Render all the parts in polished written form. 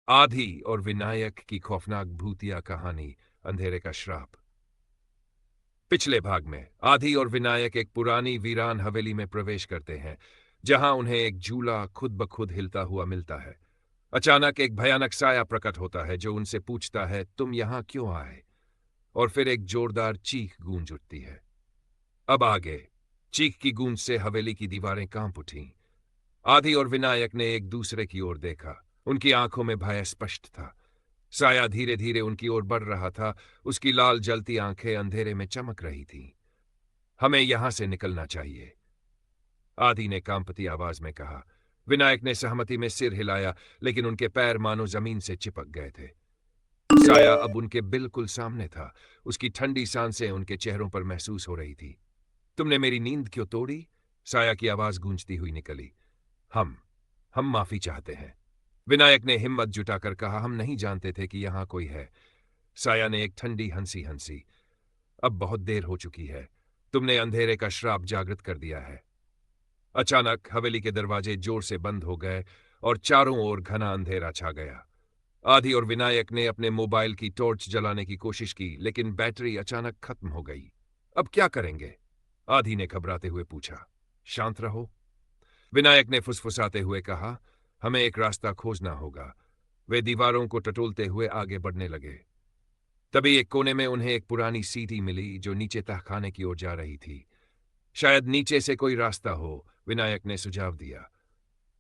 आधी और विनायक की खौफनाक भूतिया कहानी, अंधेरे का श्राप। पिछले भाग में आधी और विनायक एक पुरानी वीरान हवेली में प्रवेश करते हैं, जहां उन्हें एक झूला खुद ब खुद हिलता हुआ मिलता है। अचानक एक भयानक साया प्रकट होता है जो उनसे पूछता है, तुम यहां क्यों आए? और फिर एक जोरदार चीख गूंज उठती है। अब आगे चीख की गूंज से हवेली की दीवारें कांप उठीं। आधी और विनायक ने एक दूसरे की ओर देखा। उनकी आंखों में भय स्पष्ट था। साया धीरे धीरे उनकी ओर बढ़ रहा था। उसकी लाल जलती आंखें अंधेरे में चमक रही थीं। हमें यहां से निकलना चाहिए, आधी ने कांपती आवाज में कहा। विनायक ने सहमति में सिर हिलाया, लेकिन उनके पैर मानो जमीन से चिपक गए थे। साया अब उनके बिल्कुल सामने था। उसकी ठंडी सांसें उनके चेहरों पर महसूस हो रही थी। तुमने मेरी नींद क्यों तोड़ी? साया की आवाज गूंजती हुई निकली। हम हम माफी चाहते हैं, विनायक ने हिम्मत जुटाकर कहा। हम नहीं जानते थे कि यहां कोई है। साया ने एक ठंडी हंसी हंसी। अब बहुत देर हो चुकी है। तुमने अंधेरे का श्राप जागृत कर दिया है। अचानक हवेली के दरवाजे जोर से बंद हो गए और चारों ओर घना अंधेरा छा गया। आधी और विनायक ने अपने मोबाइल की टॉर्च जलाने की कोशिश की, लेकिन बैटरी अचानक खत्म हो गई। अब क्या करेंगे? आधी ने घबराते हुए पूछा। शांत रहो, विनायक ने फुसफुसाते हुए कहा। हमें एक रास्ता खोजना होगा। वे दीवारों को टटोलते हुए आगे बढ़ने लगे। तभी एक कोने में उन्हें एक पुरानी सीढ़ी मिली जो नीचे तहखाने की ओर जा रही थी। शायद नीचे से कोई रास्ता हो, विनायक ने सुझाव दिया।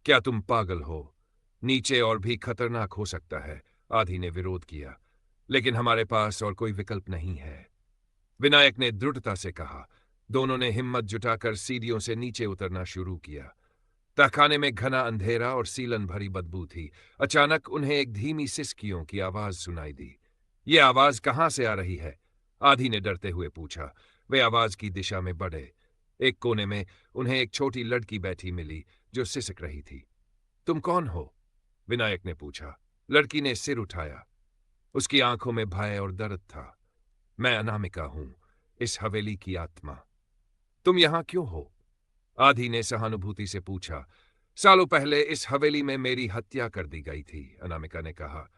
क्या तुम पागल हो? नीचे और भी खतरनाक हो सकता है, आधी ने विरोध किया। लेकिन हमारे पास और कोई विकल्प नहीं है, विनायक ने दृढ़ता से कहा। दोनों ने हिम्मत जुटाकर सीढ़ियों से नीचे उतरना शुरू किया। तहखाने में घना अंधेरा और सीलन भरी बदबू थी। अचानक उन्हें एक धीमी सिसकियों की आवाज सुनाई दी। ये आवाज कहां से आ रही है? आधी ने डरते हुए पूछा। वे आवाज की दिशा में बढ़े। एक कोने में उन्हें एक छोटी लड़की बैठी मिली जो सिसक रही थी। तुम कौन हो? विनायक ने पूछा। लड़की ने सिर उठाया। उसकी आंखों में भय और दर्द था। मैं अनामिका हूं, इस हवेली की आत्मा। तुम यहां क्यों हो? आधी ने सहानुभूति से पूछा। सालों पहले इस हवेली में मेरी हत्या कर दी गई थी, अनामिका ने कहा।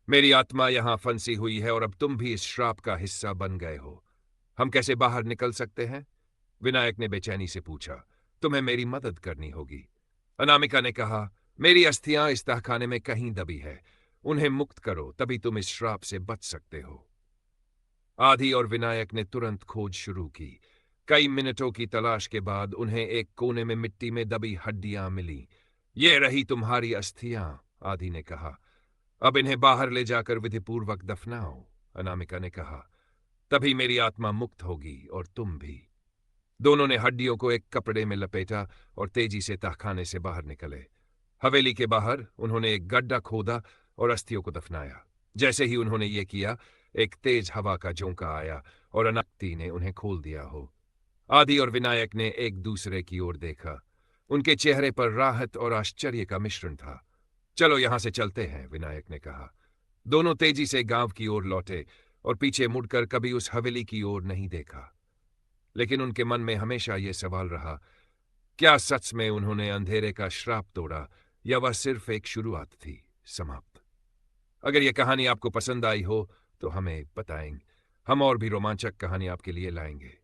मेरी आत्मा यहां फंसी हुई है और अब तुम भी इस श्राप का हिस्सा बन गए हो। हम कैसे बाहर निकल सकते हैं? विनायक ने बेचैनी से पूछा। तुम्हें मेरी मदद करनी होगी, अनामिका ने कहा। मेरी अस्थियां इस तहखाने में कहीं दबी है। उन्हें मुक्त करो, तभी तुम इस श्राप से बच सकते हो। आधी और विनायक ने तुरंत खोज शुरू की। कई मिनटों की तलाश के बाद उन्हें एक कोने में मिट्टी में दबी हड्डियां मिली। ये रही तुम्हारी अस्थियां, आधी ने कहा। अब इन्हें बाहर ले जाकर विधिपूर्वक दफनाओ, अनामिका ने कहा। तभी मेरी आत्मा मुक्त होगी और तुम भी। दोनों ने हड्डियों को एक कपड़े में लपेटा और तेजी से तहखाने से बाहर निकले। हवेली के बाहर उन्होंने एक गड्ढा खोदा और अस्थियों को दफनाया। जैसे ही उन्होंने ये किया, एक तेज हवा का झोंका आया और अनामिका ने उन्हें खोल दिया हो। आदि और विनायक ने एक दूसरे की ओर देखा। उनके चेहरे पर राहत और आश्चर्य का मिश्रण था। चलो यहां से चलते हैं, विनायक ने कहा। दोनों तेजी से गांव की ओर लौटे और पीछे मुड़कर कभी उस हवेली की ओर नहीं देखा। लेकिन उनके मन में हमेशा यह सवाल रहा, क्या सच में उन्होंने अंधेरे का श्राप तोड़ा या वह सिर्फ एक शुरुआत थी? समाप्त। अगर यह कहानी आपको पसंद आई हो तो हमें बताएं। हम और भी रोमांचक कहानी आपके लिए लाएंगे।